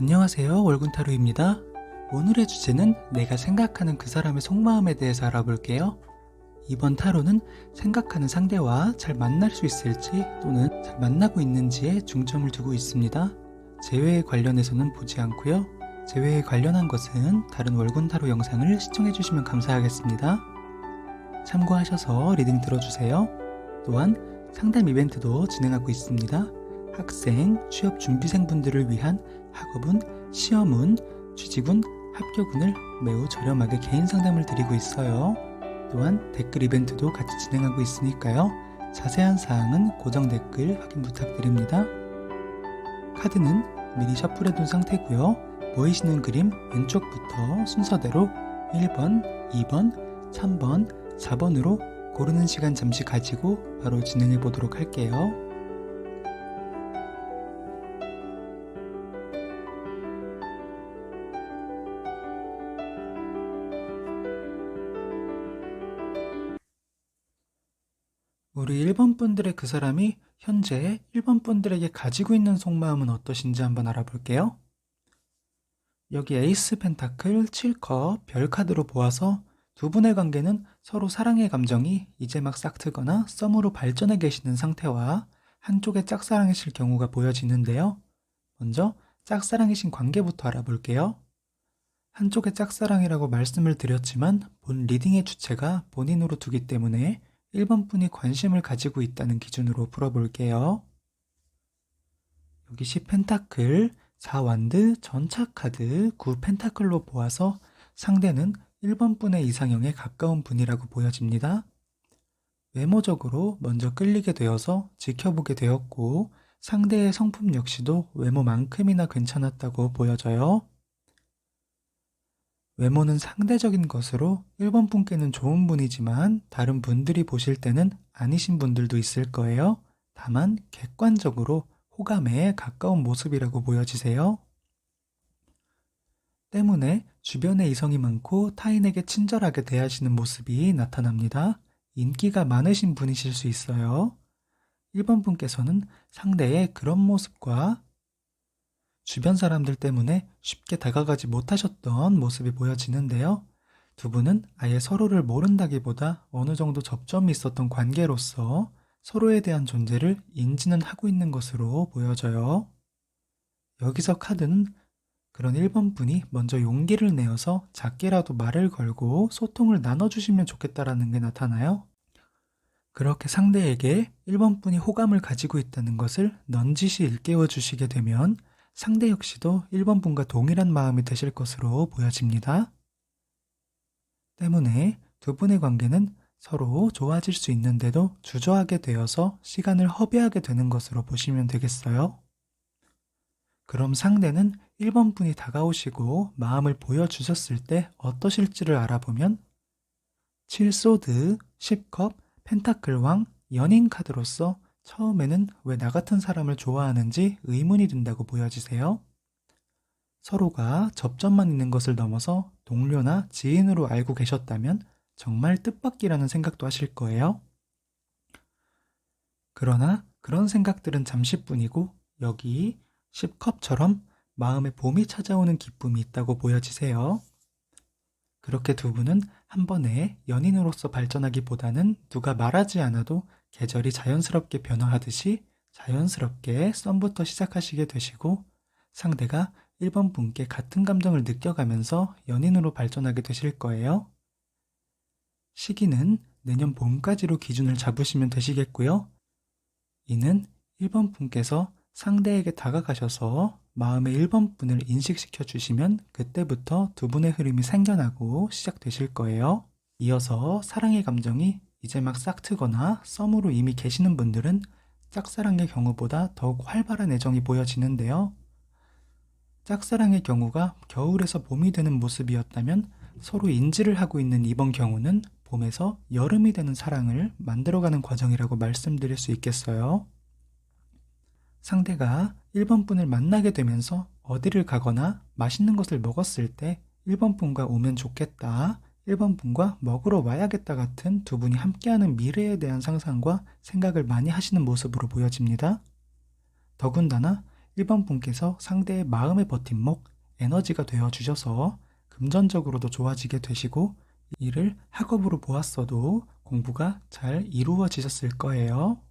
안녕하세요, 월군타로입니다. 오늘의 주제는 내가 생각하는 그 사람의 속마음에 대해서 알아볼게요. 이번 타로는 생각하는 상대와 잘 만날 수 있을지 또는 잘 만나고 있는지에 중점을 두고 있습니다. 재회에 관련해서는 보지 않고요. 재회에 관련한 것은 다른 월군타로 영상을 시청해주시면 감사하겠습니다. 참고하셔서 리딩 들어주세요. 또한 상담 이벤트도 진행하고 있습니다. 학생, 취업 준비생분들을 위한 학업운, 시험운, 취직운, 합격운을 매우 저렴하게 개인 상담을 드리고 있어요. 또한 댓글 이벤트도 같이 진행하고 있으니까요. 자세한 사항은 고정 댓글 확인 부탁드립니다. 카드는 미리 셔플해둔 상태고요. 보이시는 그림 왼쪽부터 순서대로 1번, 2번, 3번, 4번으로 고르는 시간 잠시 가지고 바로 진행해 보도록 할게요. 우리 1번 분들의 그 사람이 현재 1번 분들에게 가지고 있는 속마음은 어떠신지 한번 알아볼게요. 여기 에이스 펜타클, 7컵, 별 카드로 보아서 두 분의 관계는 서로 사랑의 감정이 이제 막 싹트거나 썸으로 발전해 계시는 상태와 한쪽의 짝사랑이실 경우가 보여지는데요. 먼저 짝사랑이신 관계부터 알아볼게요. 한쪽의 짝사랑이라고 말씀을 드렸지만 본 리딩의 주체가 본인으로 두기 때문에 1번 분이 관심을 가지고 있다는 기준으로 풀어볼게요. 여기 10 펜타클, 4 완드, 전차 카드, 9 펜타클로 보아서 상대는 1번 분의 이상형에 가까운 분이라고 보여집니다. 외모적으로 먼저 끌리게 되어서 지켜보게 되었고 상대의 성품 역시도 외모만큼이나 괜찮았다고 보여져요. 외모는 상대적인 것으로 1번 분께는 좋은 분이지만 다른 분들이 보실 때는 아니신 분들도 있을 거예요. 다만 객관적으로 호감에 가까운 모습이라고 보여지세요. 때문에 주변에 이성이 많고 타인에게 친절하게 대하시는 모습이 나타납니다. 인기가 많으신 분이실 수 있어요. 1번 분께서는 상대의 그런 모습과 주변 사람들 때문에 쉽게 다가가지 못하셨던 모습이 보여지는데요. 두 분은 아예 서로를 모른다기보다 어느 정도 접점이 있었던 관계로서 서로에 대한 존재를 인지는 하고 있는 것으로 보여져요. 여기서 카드는 그런 1번 분이 먼저 용기를 내어서 작게라도 말을 걸고 소통을 나눠주시면 좋겠다라는 게 나타나요. 그렇게 상대에게 1번 분이 호감을 가지고 있다는 것을 넌지시 일깨워 주시게 되면 상대 역시도 1번 분과 동일한 마음이 되실 것으로 보여집니다. 때문에 두 분의 관계는 서로 좋아질 수 있는데도 주저하게 되어서 시간을 허비하게 되는 것으로 보시면 되겠어요. 그럼 상대는 1번 분이 다가오시고 마음을 보여주셨을 때 어떠실지를 알아보면 7소드, 10컵, 펜타클 왕, 연인 카드로서 처음에는 왜 나 같은 사람을 좋아하는지 의문이 든다고 보여지세요. 서로가 접점만 있는 것을 넘어서 동료나 지인으로 알고 계셨다면 정말 뜻밖이라는 생각도 하실 거예요. 그러나 그런 생각들은 잠시뿐이고 여기 10컵처럼 마음에 봄이 찾아오는 기쁨이 있다고 보여지세요. 그렇게 두 분은 한 번에 연인으로서 발전하기보다는 누가 말하지 않아도 계절이 자연스럽게 변화하듯이 자연스럽게 썸부터 시작하시게 되시고 상대가 1번 분께 같은 감정을 느껴가면서 연인으로 발전하게 되실 거예요. 시기는 내년 봄까지로 기준을 잡으시면 되시겠고요. 이는 1번 분께서 상대에게 다가가셔서 마음의 1번 분을 인식시켜 주시면 그때부터 두 분의 흐름이 생겨나고 시작되실 거예요. 이어서 사랑의 감정이 이제 막 싹트거나 썸으로 이미 계시는 분들은 짝사랑의 경우보다 더욱 활발한 애정이 보여지는데요. 짝사랑의 경우가 겨울에서 봄이 되는 모습이었다면 서로 인지를 하고 있는 이번 경우는 봄에서 여름이 되는 사랑을 만들어가는 과정이라고 말씀드릴 수 있겠어요. 상대가 1번 분을 만나게 되면서 어디를 가거나 맛있는 것을 먹었을 때 1번 분과 오면 좋겠다, 1번 분과 먹으러 와야겠다 같은 두 분이 함께하는 미래에 대한 상상과 생각을 많이 하시는 모습으로 보여집니다. 더군다나 1번 분께서 상대의 마음의 버팀목, 에너지가 되어주셔서 금전적으로도 좋아지게 되시고 이를 학업으로 보았어도 공부가 잘 이루어지셨을 거예요.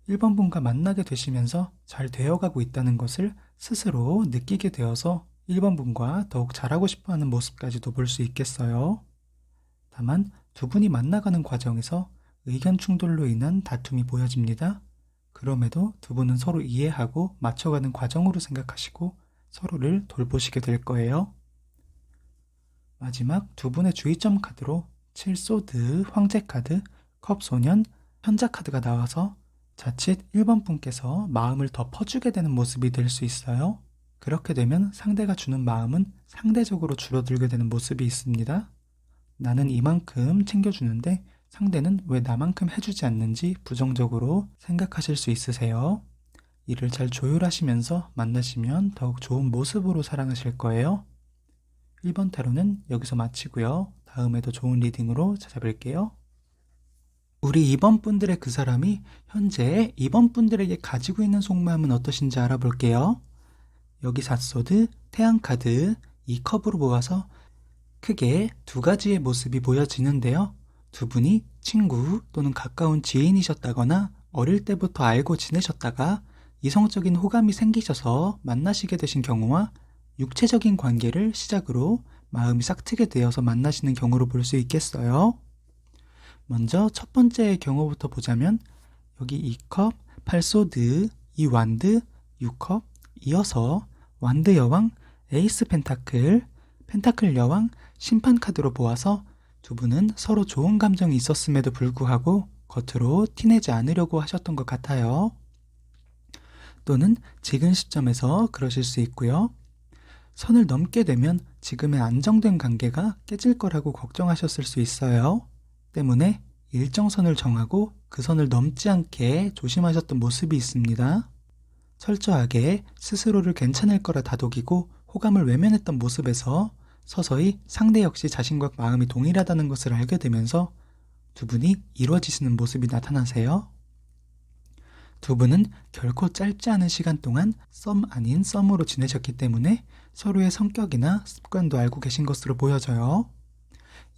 1번 분과 만나게 되시면서 잘 되어가고 있다는 것을 스스로 느끼게 되어서 1번 분과 더욱 잘하고 싶어하는 모습까지도 볼 수 있겠어요. 다만 두 분이 만나가는 과정에서 의견 충돌로 인한 다툼이 보여집니다. 그럼에도 두 분은 서로 이해하고 맞춰가는 과정으로 생각하시고 서로를 돌보시게 될 거예요. 마지막 두 분의 주의점 카드로 7소드, 황제 카드, 컵소년, 현자 카드가 나와서 자칫 1번 분께서 마음을 더 퍼주게 되는 모습이 될 수 있어요. 그렇게 되면 상대가 주는 마음은 상대적으로 줄어들게 되는 모습이 있습니다. 나는 이만큼 챙겨주는데 상대는 왜 나만큼 해주지 않는지 부정적으로 생각하실 수 있으세요. 이를 잘 조율하시면서 만나시면 더욱 좋은 모습으로 살아가실 거예요. 1번 타로는 여기서 마치고요. 다음에도 좋은 리딩으로 찾아뵐게요. 우리 2번 분들의 그 사람이 현재 2번 분들에게 가지고 있는 속마음은 어떠신지 알아볼게요. 여기 4소드, 태양카드, 이 컵으로 모아서 크게 두 가지의 모습이 보여지는데요. 두 분이 친구 또는 가까운 지인이셨다거나 어릴 때부터 알고 지내셨다가 이성적인 호감이 생기셔서 만나시게 되신 경우와 육체적인 관계를 시작으로 마음이 싹트게 되어서 만나시는 경우로 볼 수 있겠어요. 먼저 첫 번째의 경우부터 보자면 여기 2컵, 8소드, 2완드, 6컵, 이어서 완드 여왕, 에이스 펜타클, 펜타클 여왕, 심판 카드로 보아서 두 분은 서로 좋은 감정이 있었음에도 불구하고 겉으로 티내지 않으려고 하셨던 것 같아요. 또는 지금 시점에서 그러실 수 있고요. 선을 넘게 되면 지금의 안정된 관계가 깨질 거라고 걱정하셨을 수 있어요. 때문에 일정선을 정하고 그 선을 넘지 않게 조심하셨던 모습이 있습니다. 철저하게 스스로를 괜찮을 거라 다독이고 호감을 외면했던 모습에서 서서히 상대 역시 자신과 마음이 동일하다는 것을 알게 되면서 두 분이 이루어지시는 모습이 나타나세요. 두 분은 결코 짧지 않은 시간 동안 썸 아닌 썸으로 지내셨기 때문에 서로의 성격이나 습관도 알고 계신 것으로 보여져요.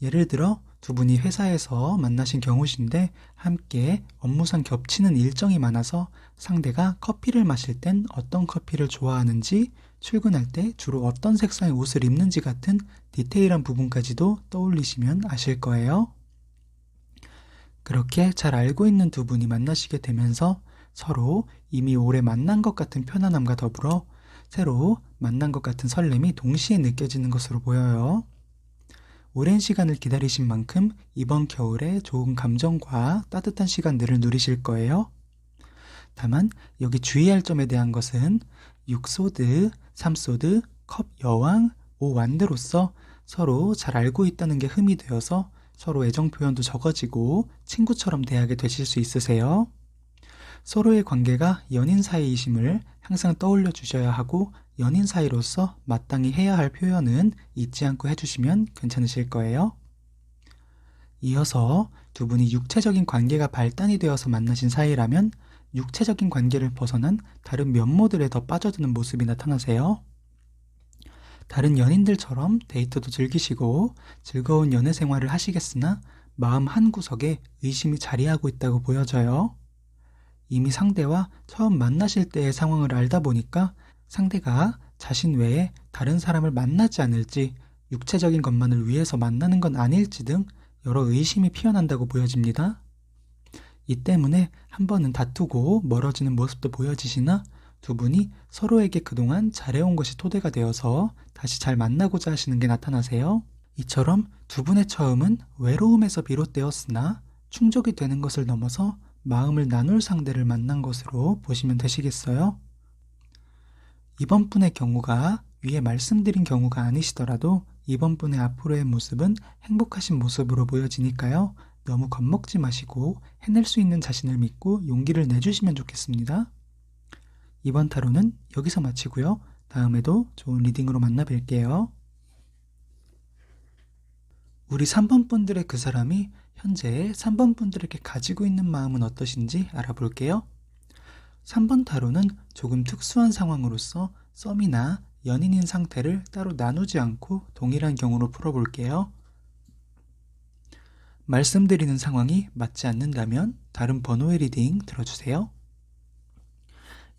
예를 들어 두 분이 회사에서 만나신 경우신데 함께 업무상 겹치는 일정이 많아서 상대가 커피를 마실 땐 어떤 커피를 좋아하는지, 출근할 때 주로 어떤 색상의 옷을 입는지 같은 디테일한 부분까지도 떠올리시면 아실 거예요. 그렇게 잘 알고 있는 두 분이 만나시게 되면서 서로 이미 오래 만난 것 같은 편안함과 더불어 새로 만난 것 같은 설렘이 동시에 느껴지는 것으로 보여요. 오랜 시간을 기다리신 만큼 이번 겨울에 좋은 감정과 따뜻한 시간들을 누리실 거예요. 다만 여기 주의할 점에 대한 것은 6소드, 3소드, 컵 여왕, 5완드로서 서로 잘 알고 있다는 게 흠이 되어서 서로 애정 표현도 적어지고 친구처럼 대하게 되실 수 있으세요. 서로의 관계가 연인 사이이심을 항상 떠올려 주셔야 하고 연인 사이로서 마땅히 해야 할 표현은 잊지 않고 해주시면 괜찮으실 거예요. 이어서 두 분이 육체적인 관계가 발단이 되어서 만나신 사이라면 육체적인 관계를 벗어난 다른 면모들에 더 빠져드는 모습이 나타나세요. 다른 연인들처럼 데이트도 즐기시고 즐거운 연애 생활을 하시겠으나 마음 한구석에 의심이 자리하고 있다고 보여져요. 이미 상대와 처음 만나실 때의 상황을 알다 보니까 상대가 자신 외에 다른 사람을 만나지 않을지, 육체적인 것만을 위해서 만나는 건 아닐지 등 여러 의심이 피어난다고 보여집니다. 이 때문에 한 번은 다투고 멀어지는 모습도 보여지시나 두 분이 서로에게 그동안 잘해온 것이 토대가 되어서 다시 잘 만나고자 하시는 게 나타나세요. 이처럼 두 분의 처음은 외로움에서 비롯되었으나 충족이 되는 것을 넘어서 마음을 나눌 상대를 만난 것으로 보시면 되시겠어요? 이번 분의 경우가 위에 말씀드린 경우가 아니시더라도 이번 분의 앞으로의 모습은 행복하신 모습으로 보여지니까요. 너무 겁먹지 마시고 해낼 수 있는 자신을 믿고 용기를 내주시면 좋겠습니다. 이번 타로는 여기서 마치고요. 다음에도 좋은 리딩으로 만나 뵐게요. 우리 3번 분들의 그 사람이 현재 3번 분들에게 가지고 있는 마음은 어떠신지 알아볼게요. 3번 타로는 조금 특수한 상황으로서 썸이나 연인인 상태를 따로 나누지 않고 동일한 경우로 풀어볼게요. 말씀드리는 상황이 맞지 않는다면 다른 번호의 리딩 들어주세요.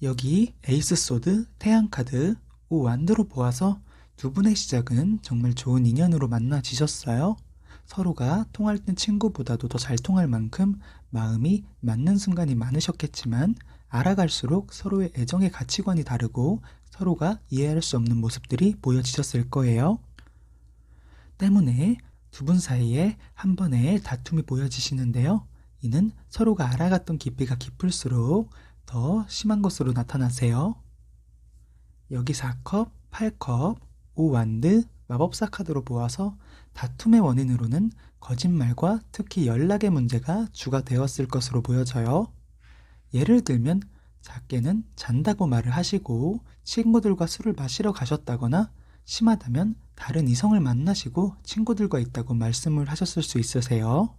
여기 에이스 소드, 태양 카드, 오 완드로 보아서 두 분의 시작은 정말 좋은 인연으로 만나지셨어요. 서로가 통할 땐 친구보다도 더 잘 통할 만큼 마음이 맞는 순간이 많으셨겠지만 알아갈수록 서로의 애정의 가치관이 다르고 서로가 이해할 수 없는 모습들이 보여지셨을 거예요. 때문에 두 분 사이에 한 번의 다툼이 보여지시는데요. 이는 서로가 알아갔던 깊이가 깊을수록 더 심한 것으로 나타나세요. 여기 4컵, 8컵, 5완드, 마법사 카드로 보아서 다툼의 원인으로는 거짓말과 특히 연락의 문제가 주가 되었을 것으로 보여져요. 예를 들면 작게는 잔다고 말을 하시고 친구들과 술을 마시러 가셨다거나 심하다면 다른 이성을 만나시고 친구들과 있다고 말씀을 하셨을 수 있으세요.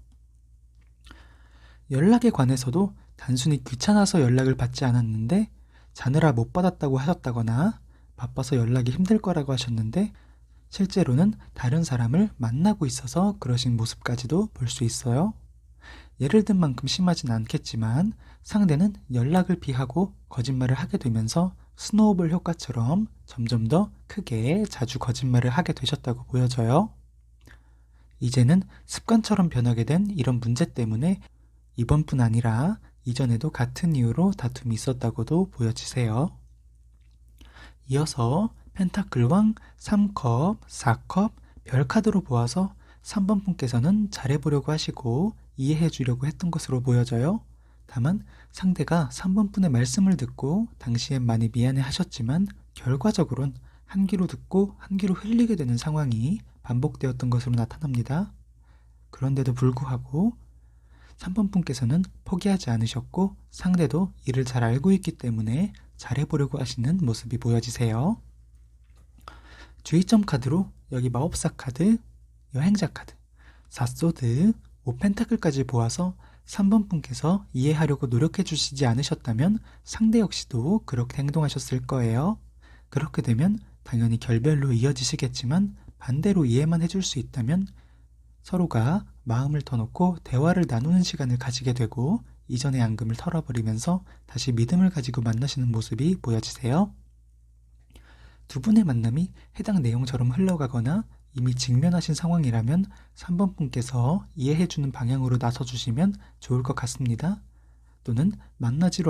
연락에 관해서도 단순히 귀찮아서 연락을 받지 않았는데 자느라 못 받았다고 하셨다거나 바빠서 연락이 힘들 거라고 하셨는데 실제로는 다른 사람을 만나고 있어서 그러신 모습까지도 볼 수 있어요. 예를 든 만큼 심하진 않겠지만 상대는 연락을 피하고 거짓말을 하게 되면서 스노우볼 효과처럼 점점 더 크게 자주 거짓말을 하게 되셨다고 보여져요. 이제는 습관처럼 변하게 된 이런 문제 때문에 이번뿐 아니라 이전에도 같은 이유로 다툼이 있었다고도 보여지세요. 이어서 펜타클 왕, 3컵, 4컵, 별 카드로 보아서 3번 분께서는 잘해보려고 하시고 이해해 주려고 했던 것으로 보여져요. 다만 상대가 3번 분의 말씀을 듣고 당시엔 많이 미안해 하셨지만 결과적으론 한 귀로 듣고 한 귀로 흘리게 되는 상황이 반복되었던 것으로 나타납니다. 그런데도 불구하고 3번 분께서는 포기하지 않으셨고 상대도 이를 잘 알고 있기 때문에 잘해보려고 하시는 모습이 보여지세요. 주의점 카드로 여기 마법사 카드, 여행자 카드, 4소드, 5펜타클까지 보아서 3번 분께서 이해하려고 노력해 주시지 않으셨다면 상대 역시도 그렇게 행동하셨을 거예요. 그렇게 되면 당연히 결별로 이어지시겠지만 반대로 이해만 해줄 수 있다면 서로가 마음을 터놓고 대화를 나누는 시간을 가지게 되고 이전의 앙금을 털어버리면서 다시 믿음을 가지고 만나시는 모습이 보여지세요. 두 분의 만남이 해당 내용처럼 흘러가거나 이미 직면하신 상황이라면 3번 분께서 이해해주는 방향으로 나서주시면 좋을 것 같습니다. 또는 만나지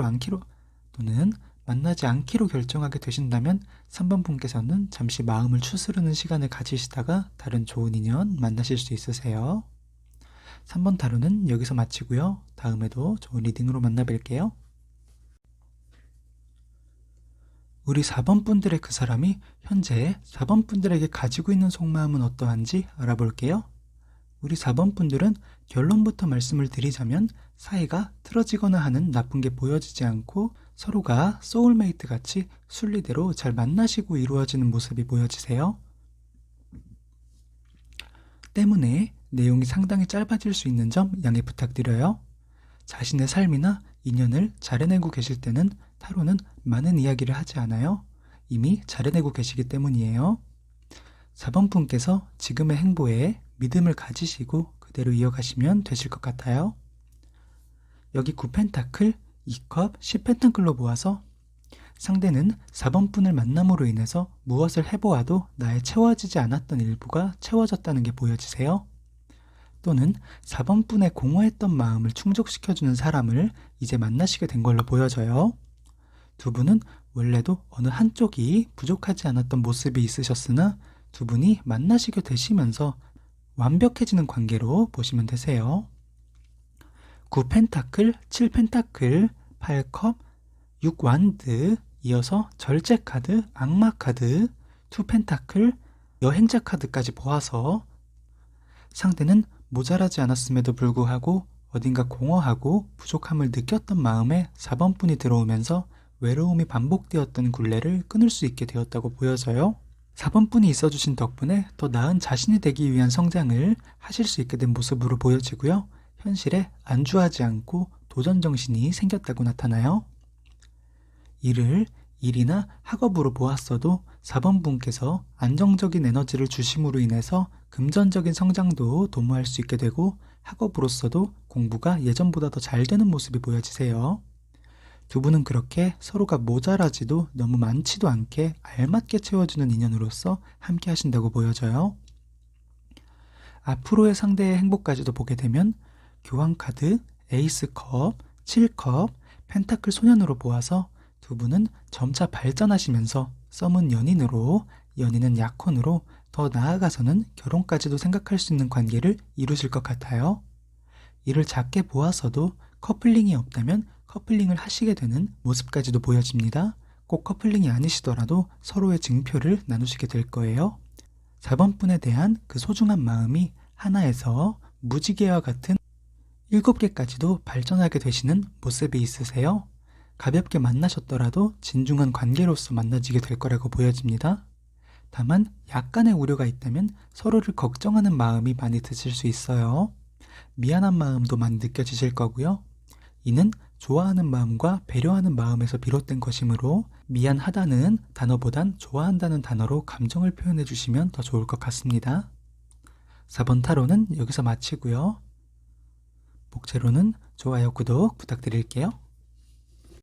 않기로 결정하게 되신다면 3번 분께서는 잠시 마음을 추스르는 시간을 가지시다가 다른 좋은 인연 만나실 수 있으세요. 3번 타로는 여기서 마치고요. 다음에도 좋은 리딩으로 만나뵐게요. 우리 4번 분들의 그 사람이 현재 4번 분들에게 가지고 있는 속마음은 어떠한지 알아볼게요. 우리 4번 분들은 결론부터 말씀을 드리자면 사이가 틀어지거나 하는 나쁜 게 보여지지 않고 서로가 소울메이트 같이 순리대로 잘 만나시고 이루어지는 모습이 보여지세요. 때문에 내용이 상당히 짧아질 수 있는 점 양해 부탁드려요. 자신의 삶이나 인연을 잘 해내고 계실 때는 타로는 많은 이야기를 하지 않아요. 이미 잘 해내고 계시기 때문이에요. 4번 분께서 지금의 행보에 믿음을 가지시고 그대로 이어가시면 되실 것 같아요. 여기 9펜타클, 2컵, 10펜타클로 모아서 상대는 4번 분을 만남으로 인해서 무엇을 해보아도 나에 채워지지 않았던 일부가 채워졌다는 게 보여지세요. 또는 4번 분의 공허했던 마음을 충족시켜주는 사람을 이제 만나시게 된 걸로 보여져요. 두 분은 원래도 어느 한쪽이 부족하지 않았던 모습이 있으셨으나 두 분이 만나시게 되시면서 완벽해지는 관계로 보시면 되세요. 9펜타클, 7펜타클, 8컵, 6완드, 이어서 절제 카드, 악마 카드, 2펜타클, 여행자 카드까지 보아서 상대는 모자라지 않았음에도 불구하고 어딘가 공허하고 부족함을 느꼈던 마음에 4번 분이 들어오면서 외로움이 반복되었던 굴레를 끊을 수 있게 되었다고 보여져요. 4번 분이 있어주신 덕분에 더 나은 자신이 되기 위한 성장을 하실 수 있게 된 모습으로 보여지고요. 현실에 안주하지 않고 도전 정신이 생겼다고 나타나요. 이를 일이나 학업으로 보았어도 4번 분께서 안정적인 에너지를 주심으로 인해서 금전적인 성장도 도모할 수 있게 되고 학업으로서도 공부가 예전보다 더 잘 되는 모습이 보여지세요. 두 분은 그렇게 서로가 모자라지도 너무 많지도 않게 알맞게 채워주는 인연으로서 함께 하신다고 보여져요. 앞으로의 상대의 행복까지도 보게 되면 교황카드, 에이스컵, 7컵, 펜타클 소년으로 보아서 두 분은 점차 발전하시면서 썸은 연인으로, 연인은 약혼으로 더 나아가서는 결혼까지도 생각할 수 있는 관계를 이루실 것 같아요. 이를 작게 보아서도 커플링이 없다면 커플링을 하시게 되는 모습까지도 보여집니다. 꼭 커플링이 아니시더라도 서로의 증표를 나누시게 될 거예요. 4번 분에 대한 그 소중한 마음이 하나에서 무지개와 같은 7개까지도 발전하게 되시는 모습이 있으세요. 가볍게 만나셨더라도 진중한 관계로서 만나지게 될 거라고 보여집니다. 다만 약간의 우려가 있다면 서로를 걱정하는 마음이 많이 드실 수 있어요. 미안한 마음도 많이 느껴지실 거고요. 이는 좋아하는 마음과 배려하는 마음에서 비롯된 것이므로 미안하다는 단어보단 좋아한다는 단어로 감정을 표현해 주시면 더 좋을 것 같습니다. 4번 타로는 여기서 마치고요. 목차로는 좋아요, 구독 부탁드릴게요.